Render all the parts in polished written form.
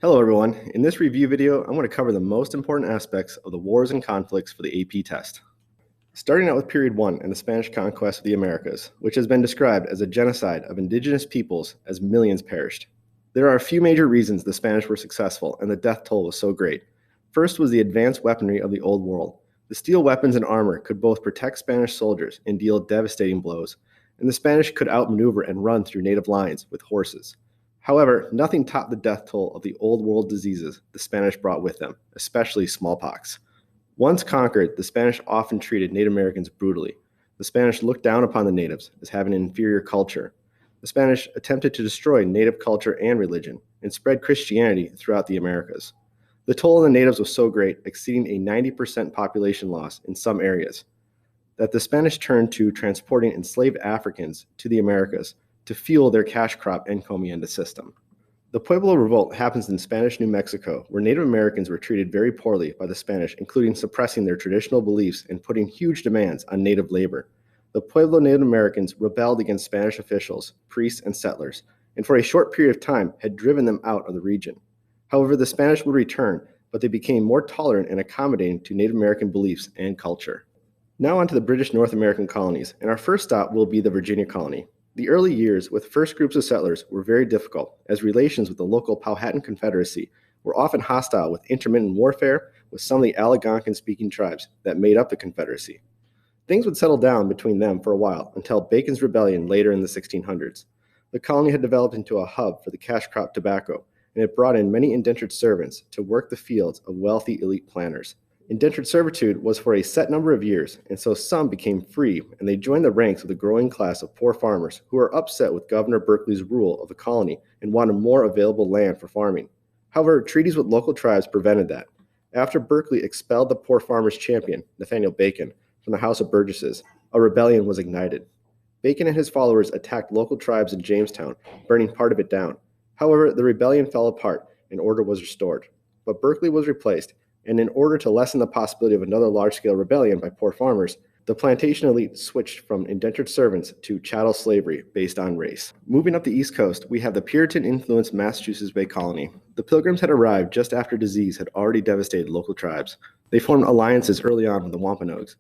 Hello everyone. In this review video, I'm going to cover the most important aspects of the wars and conflicts for the AP test. Starting out with Period 1 and the Spanish conquest of the Americas, which has been described as a genocide of indigenous peoples as millions perished. There are a few major reasons the Spanish were successful and the death toll was so great. First was the advanced weaponry of the Old World. The steel weapons and armor could both protect Spanish soldiers and deal devastating blows, and the Spanish could outmaneuver and run through native lines with horses. However, nothing topped the death toll of the Old World diseases the Spanish brought with them, especially smallpox. Once conquered, the Spanish often treated Native Americans brutally. The Spanish looked down upon the natives as having an inferior culture. The Spanish attempted to destroy native culture and religion and spread Christianity throughout the Americas. The toll on the natives was so great, exceeding a 90% population loss in some areas, that the Spanish turned to transporting enslaved Africans to the Americas to fuel their cash crop encomienda system. The Pueblo Revolt happens in Spanish New Mexico, where Native Americans were treated very poorly by the Spanish, including suppressing their traditional beliefs and putting huge demands on native labor. The Pueblo Native Americans rebelled against Spanish officials, priests, and settlers, and for a short period of time had driven them out of the region. However, the Spanish would return, but they became more tolerant and accommodating to Native American beliefs and culture. Now on to the British North American colonies, and our first stop will be the Virginia colony. The early years with first groups of settlers were very difficult, as relations with the local Powhatan Confederacy were often hostile with intermittent warfare with some of the Algonquin-speaking tribes that made up the Confederacy. Things would settle down between them for a while until Bacon's Rebellion later in the 1600s. The colony had developed into a hub for the cash crop tobacco, and it brought in many indentured servants to work the fields of wealthy elite planters. Indentured servitude was for a set number of years, and so some became free, and they joined the ranks of the growing class of poor farmers who were upset with Governor Berkeley's rule of the colony and wanted more available land for farming. However, treaties with local tribes prevented that. After Berkeley expelled the poor farmers' champion, Nathaniel Bacon, from the House of Burgesses, a rebellion was ignited. Bacon and his followers attacked local tribes in Jamestown, burning part of it down. However, the rebellion fell apart and order was restored. But Berkeley was replaced, and in order to lessen the possibility of another large-scale rebellion by poor farmers, the plantation elite switched from indentured servants to chattel slavery based on race. Moving up the East Coast, we have the Puritan Influence Massachusetts Bay Colony. The Pilgrims had arrived just after disease had already devastated local tribes. They formed alliances early on with the Wampanoags.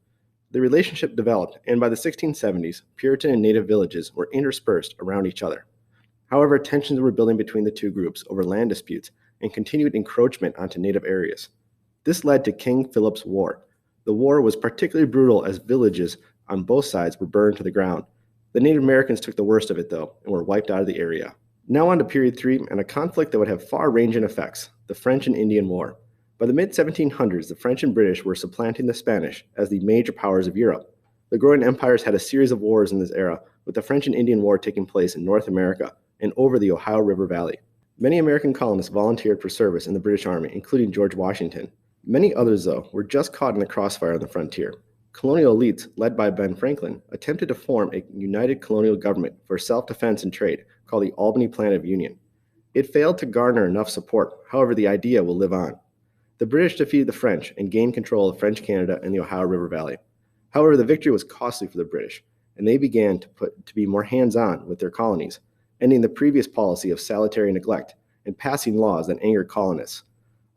The relationship developed, and by the 1670s, Puritan and native villages were interspersed around each other. However, tensions were building between the two groups over land disputes and continued encroachment onto native areas. This led to King Philip's War. The war was particularly brutal as villages on both sides were burned to the ground. The Native Americans took the worst of it, though, and were wiped out of the area. Now on to Period 3 and a conflict that would have far-ranging effects, the French and Indian War. By the mid-1700s, the French and British were supplanting the Spanish as the major powers of Europe. The growing empires had a series of wars in this era, with the French and Indian War taking place in North America and over the Ohio River Valley. Many American colonists volunteered for service in the British Army, including George Washington. Many others, though, were just caught in the crossfire on the frontier. Colonial elites, led by Ben Franklin, attempted to form a united colonial government for self-defense and trade called the Albany Plan of Union. It failed to garner enough support, however, the idea will live on. The British defeated the French and gained control of French Canada and the Ohio River Valley. However, the victory was costly for the British, and they began to be more hands-on with their colonies, ending the previous policy of salutary neglect and passing laws that angered colonists.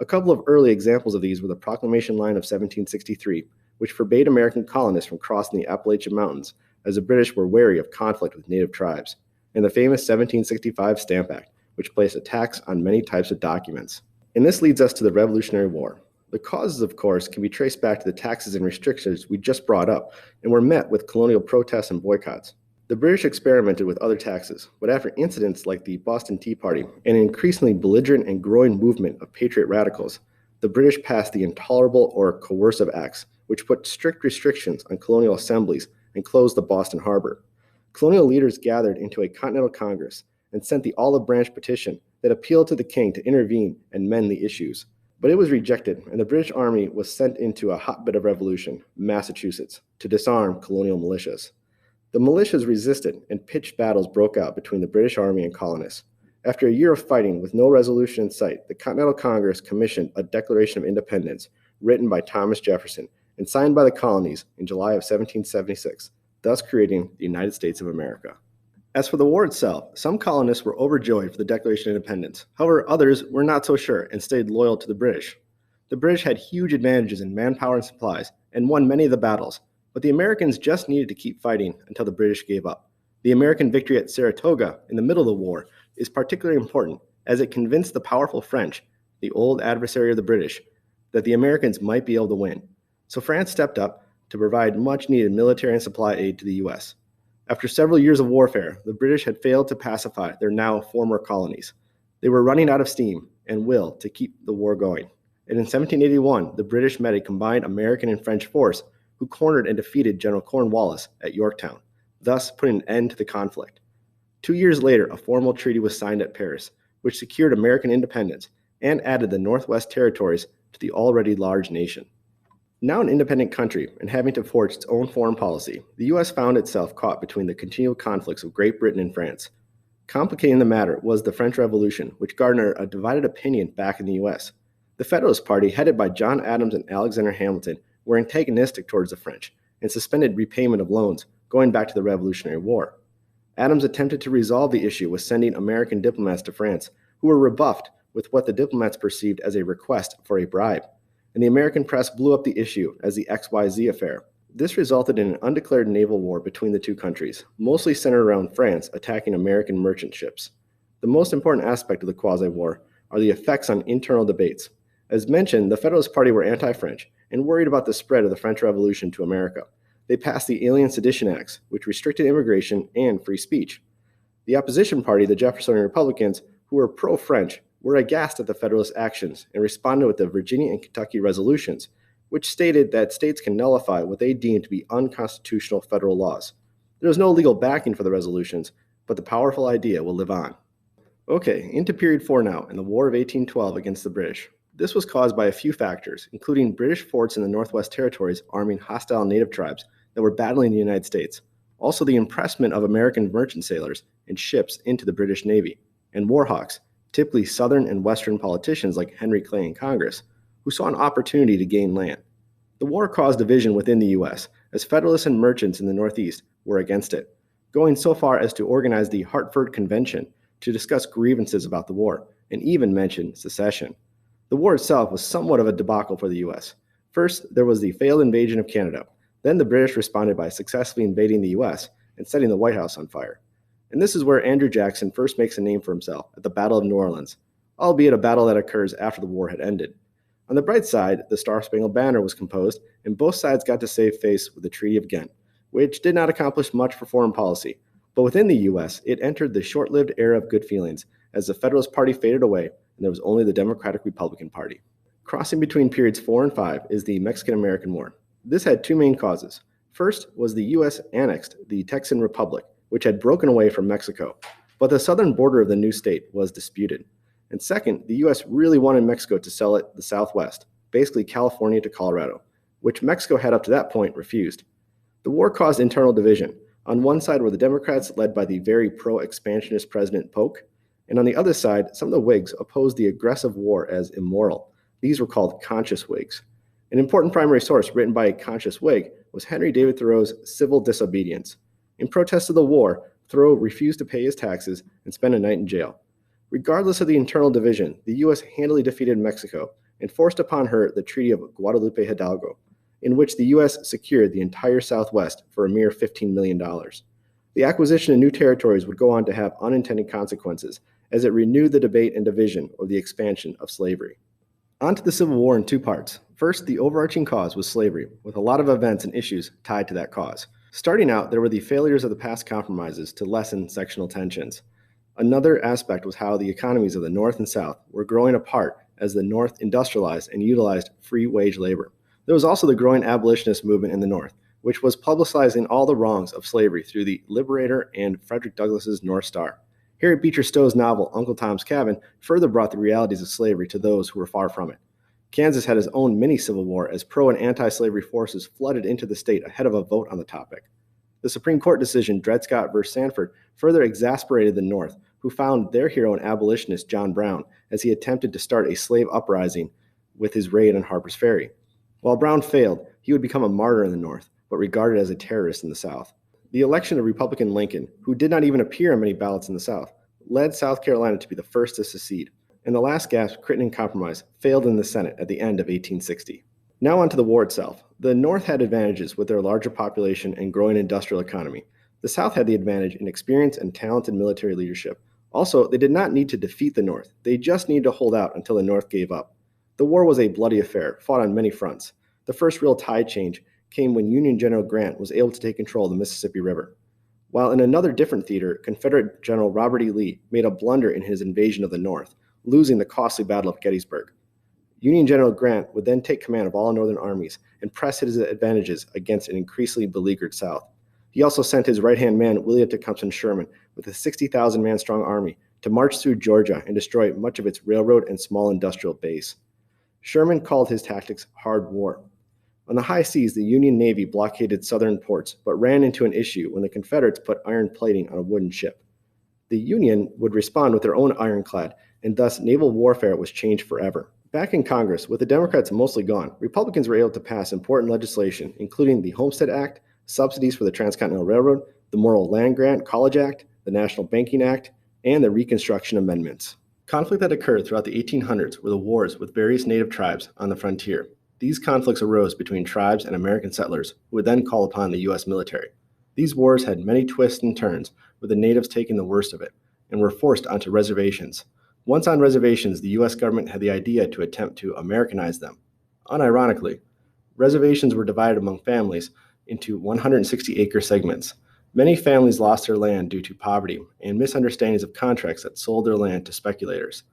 A couple of early examples of these were the Proclamation Line of 1763, which forbade American colonists from crossing the Appalachian Mountains, as the British were wary of conflict with native tribes, and the famous 1765 Stamp Act, which placed a tax on many types of documents. And this leads us to the Revolutionary War. The causes, of course, can be traced back to the taxes and restrictions we just brought up, and were met with colonial protests and boycotts. The British experimented with other taxes, but after incidents like the Boston Tea Party and an increasingly belligerent and growing movement of patriot radicals, the British passed the Intolerable or Coercive Acts, which put strict restrictions on colonial assemblies and closed the Boston Harbor. Colonial leaders gathered into a Continental Congress and sent the Olive Branch Petition that appealed to the king to intervene and mend the issues. But it was rejected, and the British Army was sent into a hotbed of revolution, Massachusetts, to disarm colonial militias. The militias resisted, and pitched battles broke out between the British Army and colonists. After a year of fighting with no resolution in sight, the Continental Congress commissioned a Declaration of Independence written by Thomas Jefferson and signed by the colonies in July of 1776, thus creating the United States of America. As for the war itself, some colonists were overjoyed for the Declaration of Independence. However, others were not so sure and stayed loyal to the British. The British had huge advantages in manpower and supplies and won many of the battles, but the Americans just needed to keep fighting until the British gave up. The American victory at Saratoga in the middle of the war is particularly important as it convinced the powerful French, the old adversary of the British, that the Americans might be able to win. So France stepped up to provide much needed military and supply aid to the US. After several years of warfare, the British had failed to pacify their now former colonies. They were running out of steam and will to keep the war going. And in 1781, the British met a combined American and French force who cornered and defeated General Cornwallis at Yorktown, thus putting an end to the conflict. 2 years later, a formal treaty was signed at Paris, which secured American independence and added the Northwest Territories to the already large nation. Now an independent country and having to forge its own foreign policy, the U.S. found itself caught between the continual conflicts of Great Britain and France. Complicating the matter was the French Revolution, which garnered a divided opinion back in the U.S. The Federalist Party, headed by John Adams and Alexander Hamilton, were antagonistic towards the French and suspended repayment of loans going back to the Revolutionary War. Adams attempted to resolve the issue with sending American diplomats to France, who were rebuffed with what the diplomats perceived as a request for a bribe, and the American press blew up the issue as the XYZ affair. This resulted in an undeclared naval war between the two countries, mostly centered around France attacking American merchant ships. The most important aspect of the quasi-war are the effects on internal debates. As mentioned, the Federalist Party were anti-French and worried about the spread of the French Revolution to America. They passed the Alien Sedition Acts, which restricted immigration and free speech. The opposition party, the Jeffersonian Republicans, who were pro-French, were aghast at the Federalist actions and responded with the Virginia and Kentucky resolutions, which stated that states can nullify what they deem to be unconstitutional federal laws. There was no legal backing for the resolutions, but the powerful idea will live on. Okay, into period 4 now, and the War of 1812 against the British. This was caused by a few factors, including British forts in the Northwest Territories arming hostile native tribes that were battling the United States, also the impressment of American merchant sailors and ships into the British Navy, and warhawks, typically Southern and Western politicians like Henry Clay in Congress, who saw an opportunity to gain land. The war caused division within the U.S., as Federalists and merchants in the Northeast were against it, going so far as to organize the Hartford Convention to discuss grievances about the war, and even mention secession. The war itself was somewhat of a debacle for the U.S. First, there was the failed invasion of Canada. Then the British responded by successfully invading the U.S. and setting the White House on fire. And this is where Andrew Jackson first makes a name for himself at the Battle of New Orleans, albeit a battle that occurs after the war had ended. On the bright side, the Star-Spangled Banner was composed, and both sides got to save face with the Treaty of Ghent, which did not accomplish much for foreign policy. But within the U.S., it entered the short-lived era of good feelings as the Federalist Party faded away and there was only the Democratic-Republican Party. Crossing between periods 4 and 5 is the Mexican-American War. This had two main causes. First was the U.S. annexed the Texan Republic, which had broken away from Mexico, but the southern border of the new state was disputed. And second, the U.S. really wanted Mexico to sell it the Southwest, basically California to Colorado, which Mexico had up to that point refused. The war caused internal division. On one side were the Democrats led by the very pro-expansionist President Polk, and on the other side, some of the Whigs opposed the aggressive war as immoral. These were called conscious Whigs. An important primary source written by a conscious Whig was Henry David Thoreau's Civil Disobedience. In protest of the war, Thoreau refused to pay his taxes and spent a night in jail. Regardless of the internal division, the U.S. handily defeated Mexico and forced upon her the Treaty of Guadalupe Hidalgo, in which the U.S. secured the entire Southwest for a mere $15 million. The acquisition of new territories would go on to have unintended consequences, as it renewed the debate and division over the expansion of slavery. On to the Civil War in two parts. First, the overarching cause was slavery, with a lot of events and issues tied to that cause. Starting out, there were the failures of the past compromises to lessen sectional tensions. Another aspect was how the economies of the North and South were growing apart as the North industrialized and utilized free wage labor. There was also the growing abolitionist movement in the North, which was publicizing all the wrongs of slavery through the Liberator and Frederick Douglass's North Star. Harriet Beecher Stowe's novel Uncle Tom's Cabin further brought the realities of slavery to those who were far from it. Kansas had its own mini-civil war as pro- and anti-slavery forces flooded into the state ahead of a vote on the topic. The Supreme Court decision Dred Scott v. Sanford further exasperated the North, who found their hero and abolitionist John Brown as he attempted to start a slave uprising with his raid on Harper's Ferry. While Brown failed, he would become a martyr in the North, but regarded as a terrorist in the South. The election of Republican Lincoln, who did not even appear on many ballots in the South, led South Carolina to be the first to secede, and the last gasp Crittenden Compromise failed in the Senate at the end of 1860. Now on to the war itself. The North had advantages with their larger population and growing industrial economy. The South had the advantage in experience and talented military leadership. Also, they did not need to defeat the North. They just needed to hold out until the North gave up. The war was a bloody affair, fought on many fronts. The first real tide change came when Union General Grant was able to take control of the Mississippi River. While in another different theater, Confederate General Robert E. Lee made a blunder in his invasion of the North, losing the costly Battle of Gettysburg. Union General Grant would then take command of all Northern armies and press his advantages against an increasingly beleaguered South. He also sent his right-hand man, William Tecumseh Sherman, with a 60,000-man-strong army to march through Georgia and destroy much of its railroad and small industrial base. Sherman called his tactics hard war. On the high seas, the Union Navy blockaded southern ports, but ran into an issue when the Confederates put iron plating on a wooden ship. The Union would respond with their own ironclad, and thus naval warfare was changed forever. Back in Congress, with the Democrats mostly gone, Republicans were able to pass important legislation, including the Homestead Act, subsidies for the Transcontinental Railroad, the Morrill Land Grant College Act, the National Banking Act, and the Reconstruction Amendments. Conflict that occurred throughout the 1800s were the wars with various native tribes on the frontier. These conflicts arose between tribes and American settlers, who would then call upon the U.S. military. These wars had many twists and turns, with the natives taking the worst of it, and were forced onto reservations. Once on reservations, the U.S. government had the idea to attempt to Americanize them. Unironically, reservations were divided among families into 160-acre segments. Many families lost their land due to poverty and misunderstandings of contracts that sold their land to speculators.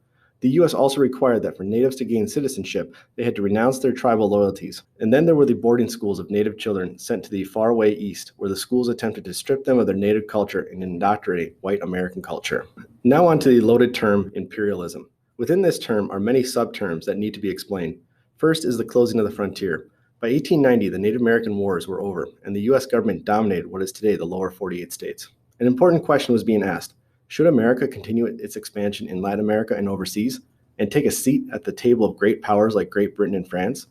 The U.S. also required that for natives to gain citizenship, they had to renounce their tribal loyalties. And then there were the boarding schools of native children sent to the faraway East, where the schools attempted to strip them of their native culture and indoctrinate white American culture. Now on to the loaded term imperialism. Within this term are many subterms that need to be explained. First is the closing of the frontier. By 1890, the Native American Wars were over, and the U.S. government dominated what is today the lower 48 states. An important question was being asked. Should America continue its expansion in Latin America and overseas, and take a seat at the table of great powers like Great Britain and France?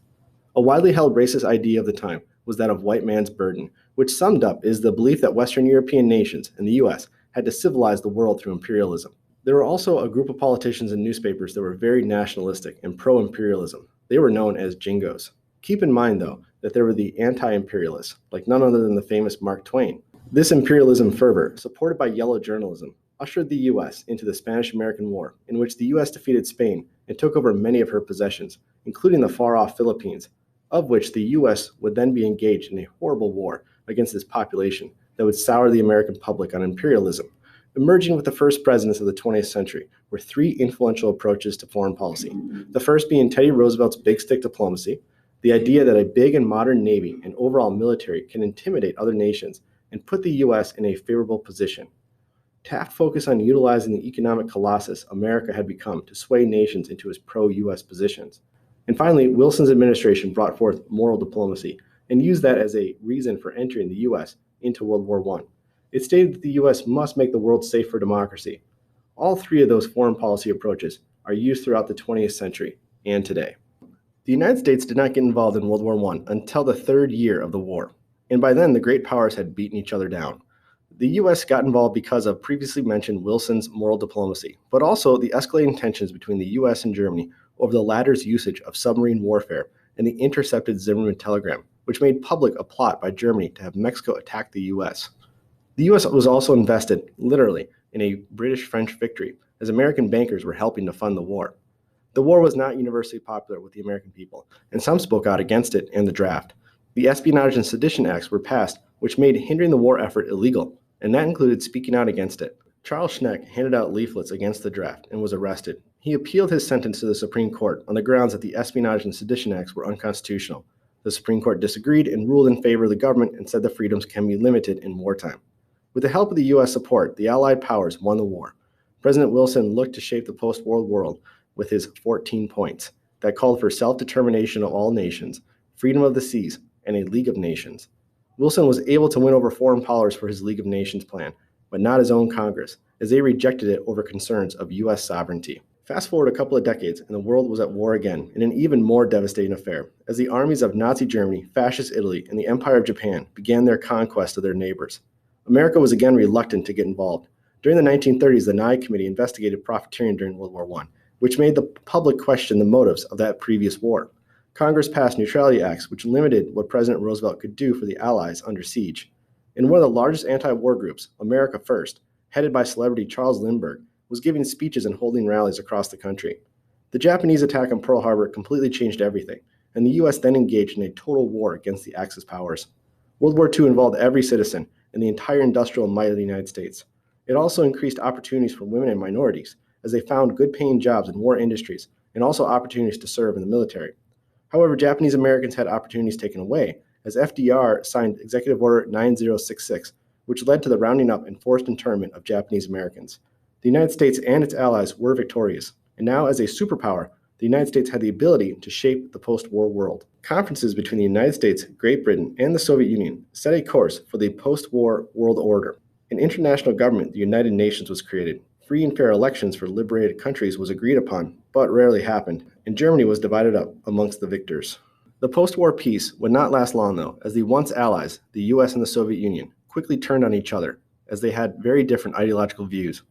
A widely held racist idea of the time was that of white man's burden, which summed up is the belief that Western European nations and the U.S. had to civilize the world through imperialism. There were also a group of politicians and newspapers that were very nationalistic and pro-imperialism. They were known as Jingos. Keep in mind, though, that there were the anti-imperialists, like none other than the famous Mark Twain. This imperialism fervor, supported by yellow journalism, ushered the U.S. into the Spanish-American War, in which the U.S. defeated Spain and took over many of her possessions, including the far-off Philippines, of which the U.S. would then be engaged in a horrible war against this population that would sour the American public on imperialism. Emerging with the first presidents of the 20th century were three influential approaches to foreign policy, the first being Teddy Roosevelt's big stick diplomacy, the idea that a big and modern navy and overall military can intimidate other nations and put the U.S. in a favorable position. Taft focused on utilizing the economic colossus America had become to sway nations into his pro-U.S. positions. And finally, Wilson's administration brought forth moral diplomacy and used that as a reason for entering the U.S. into World War I. It stated that the U.S. must make the world safe for democracy. All three of those foreign policy approaches are used throughout the 20th century and today. The United States did not get involved in World War I until the third year of the war, and by then the great powers had beaten each other down. The U.S. got involved because of previously mentioned Wilson's moral diplomacy, but also the escalating tensions between the U.S. and Germany over the latter's usage of submarine warfare and the intercepted Zimmermann telegram, which made public a plot by Germany to have Mexico attack the U.S. The U.S. was also invested, literally, in a British-French victory, as American bankers were helping to fund the war. The war was not universally popular with the American people, and some spoke out against it and the draft. The Espionage and Sedition Acts were passed, which made hindering the war effort illegal, and that included speaking out against it. Charles Schneck handed out leaflets against the draft and was arrested. He appealed his sentence to the Supreme Court on the grounds that the Espionage and Sedition Acts were unconstitutional. The Supreme Court disagreed and ruled in favor of the government and said the freedoms can be limited in wartime. With the help of the U.S. support, the Allied powers won the war. President Wilson looked to shape the post-war world with his 14 points that called for self-determination of all nations, freedom of the seas, and a League of Nations. Wilson was able to win over foreign powers for his League of Nations plan, but not his own Congress, as they rejected it over concerns of U.S. sovereignty. Fast forward a couple of decades, and the world was at war again, in an even more devastating affair, as the armies of Nazi Germany, Fascist Italy, and the Empire of Japan began their conquest of their neighbors. America was again reluctant to get involved. During the 1930s, the Nye Committee investigated profiteering during World War I, which made the public question the motives of that previous war. Congress passed neutrality acts which limited what President Roosevelt could do for the Allies under siege. And one of the largest anti-war groups, America First, headed by celebrity Charles Lindbergh, was giving speeches and holding rallies across the country. The Japanese attack on Pearl Harbor completely changed everything, and the U.S. then engaged in a total war against the Axis powers. World War II involved every citizen and the entire industrial might of the United States. It also increased opportunities for women and minorities, as they found good-paying jobs in war industries and also opportunities to serve in the military. However, Japanese Americans had opportunities taken away, as FDR signed Executive Order 9066, which led to the rounding up and forced internment of Japanese Americans. The United States and its allies were victorious, and now as a superpower, the United States had the ability to shape the post-war world. Conferences between the United States, Great Britain, and the Soviet Union set a course for the post-war world order. An international government, the United Nations, was created. Free and fair elections for liberated countries was agreed upon, but rarely happened, and Germany was divided up amongst the victors. The post-war peace would not last long, though, as the once allies, the US and the Soviet Union, quickly turned on each other, as they had very different ideological views.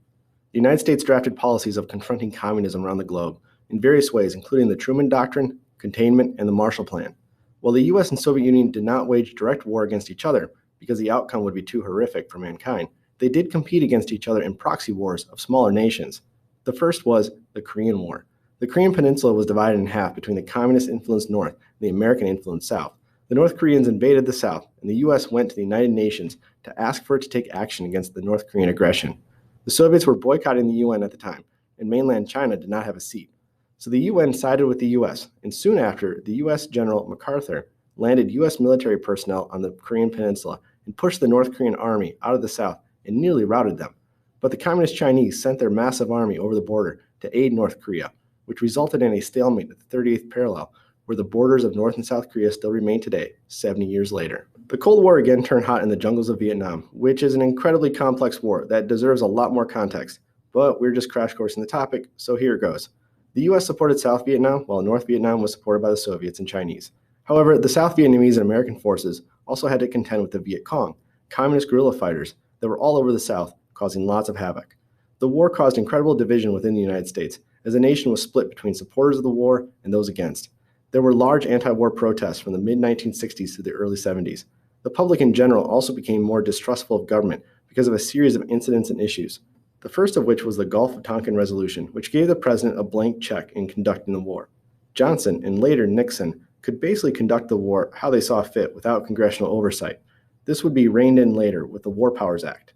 The United States drafted policies of confronting communism around the globe in various ways, including the Truman Doctrine, containment, and the Marshall Plan. While the US and Soviet Union did not wage direct war against each other, because the outcome would be too horrific for mankind, they did compete against each other in proxy wars of smaller nations. The first was the Korean War. The Korean Peninsula was divided in half between the communist-influenced North and the American-influenced South. The North Koreans invaded the South, and the US went to the United Nations to ask for it to take action against the North Korean aggression. The Soviets were boycotting the UN at the time, and mainland China did not have a seat. So the UN sided with the US, and soon after, the US General MacArthur landed US military personnel on the Korean Peninsula and pushed the North Korean army out of the South and nearly routed them. But the Communist Chinese sent their massive army over the border to aid North Korea, which resulted in a stalemate at the 38th parallel, where the borders of North and South Korea still remain today, 70 years later. The Cold War again turned hot in the jungles of Vietnam, which is an incredibly complex war that deserves a lot more context, but we're just crash coursing the topic, so here it goes. The US supported South Vietnam, while North Vietnam was supported by the Soviets and Chinese. However, the South Vietnamese and American forces also had to contend with the Viet Cong, communist guerrilla fighters that were all over the South, causing lots of havoc. The war caused incredible division within the United States, as the nation was split between supporters of the war and those against. There were large anti-war protests from the mid-1960s to the early 70s. The public in general also became more distrustful of government because of a series of incidents and issues. The first of which was the Gulf of Tonkin Resolution, which gave the president a blank check in conducting the war. Johnson, and later Nixon, could basically conduct the war how they saw fit without congressional oversight. This would be reined in later with the War Powers Act.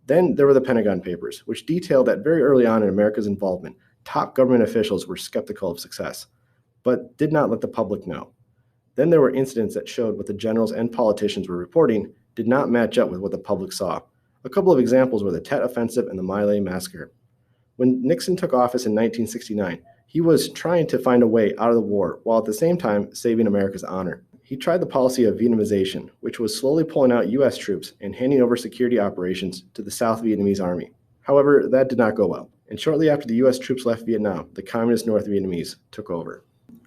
Then there were the Pentagon Papers, which detailed that very early on in America's involvement, top government officials were skeptical of success, but did not let the public know. Then there were incidents that showed what the generals and politicians were reporting did not match up with what the public saw. A couple of examples were the Tet Offensive and the My Lai Massacre. When Nixon took office in 1969, he was trying to find a way out of the war while at the same time saving America's honor. He tried the policy of Vietnamization, which was slowly pulling out U.S. troops and handing over security operations to the South Vietnamese army. However, that did not go well, and shortly after the U.S. troops left Vietnam, the communist North Vietnamese took over.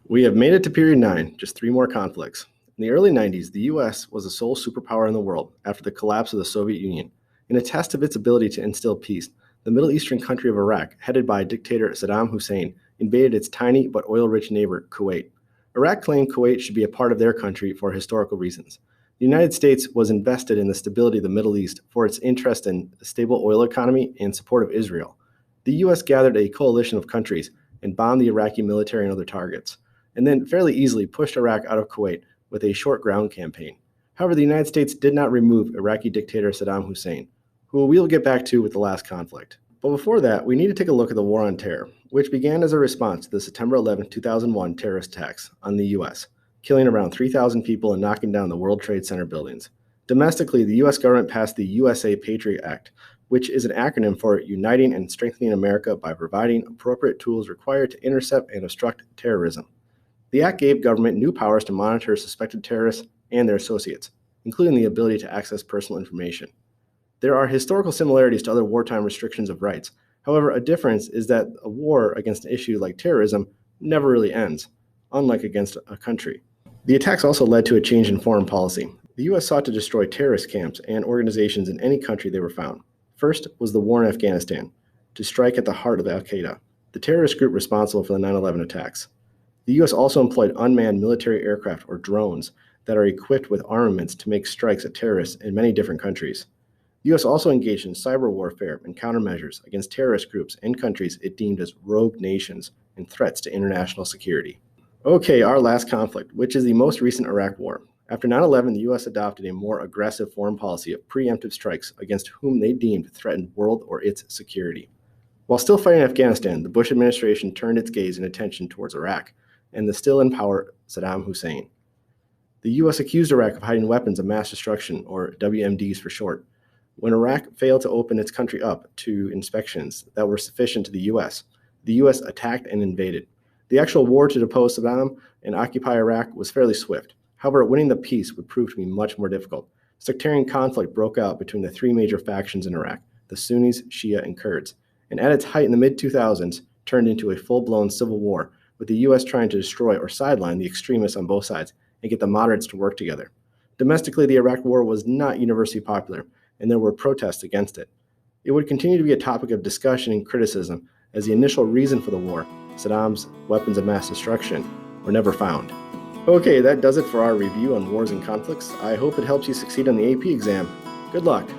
We have made it to period 9, just 3 more conflicts. In the early 90s, the U.S. was the sole superpower in the world after the collapse of the Soviet Union. In a test of its ability to instill peace, the Middle Eastern country of Iraq, headed by dictator Saddam Hussein, invaded its tiny but oil-rich neighbor, Kuwait. Iraq claimed Kuwait should be a part of their country for historical reasons. The United States was invested in the stability of the Middle East for its interest in a stable oil economy and support of Israel. The U.S. gathered a coalition of countries and bombed the Iraqi military and other targets, and then fairly easily pushed Iraq out of Kuwait with a short ground campaign. However, the United States did not remove Iraqi dictator Saddam Hussein, who we'll get back to with the last conflict. But before that, we need to take a look at the War on Terror, which began as a response to the September 11, 2001 terrorist attacks on the U.S., killing around 3,000 people and knocking down the World Trade Center buildings. Domestically, the U.S. government passed the USA Patriot Act, which is an acronym for Uniting and Strengthening America by Providing Appropriate Tools Required to Intercept and Obstruct Terrorism. The act gave government new powers to monitor suspected terrorists and their associates, including the ability to access personal information. There are historical similarities to other wartime restrictions of rights. However, a difference is that a war against an issue like terrorism never really ends, unlike against a country. The attacks also led to a change in foreign policy. The U.S. sought to destroy terrorist camps and organizations in any country they were found. First was the war in Afghanistan, to strike at the heart of al-Qaeda, the terrorist group responsible for the 9/11 attacks. The U.S. also employed unmanned military aircraft, or drones, that are equipped with armaments to make strikes at terrorists in many different countries. The U.S. also engaged in cyber warfare and countermeasures against terrorist groups and countries it deemed as rogue nations and threats to international security. Okay, our last conflict, which is the most recent Iraq War. After 9/11, the U.S. adopted a more aggressive foreign policy of preemptive strikes against whom they deemed threatened world or its security. While still fighting Afghanistan, the Bush administration turned its gaze and attention towards Iraq and the still in power Saddam Hussein. The U.S. accused Iraq of hiding weapons of mass destruction, or WMDs for short. When Iraq failed to open its country up to inspections that were sufficient to the U.S. attacked and invaded. The actual war to depose Saddam and occupy Iraq was fairly swift. However, winning the peace would prove to be much more difficult. Sectarian conflict broke out between the three major factions in Iraq, the Sunnis, Shia, and Kurds, and at its height in the mid-2000s turned into a full-blown civil war, with the U.S. trying to destroy or sideline the extremists on both sides and get the moderates to work together. Domestically, the Iraq War was not universally popular, and there were protests against it. It would continue to be a topic of discussion and criticism, as the initial reason for the war, Saddam's weapons of mass destruction, were never found. Okay, that does it for our review on wars and conflicts. I hope it helps you succeed on the AP exam. Good luck!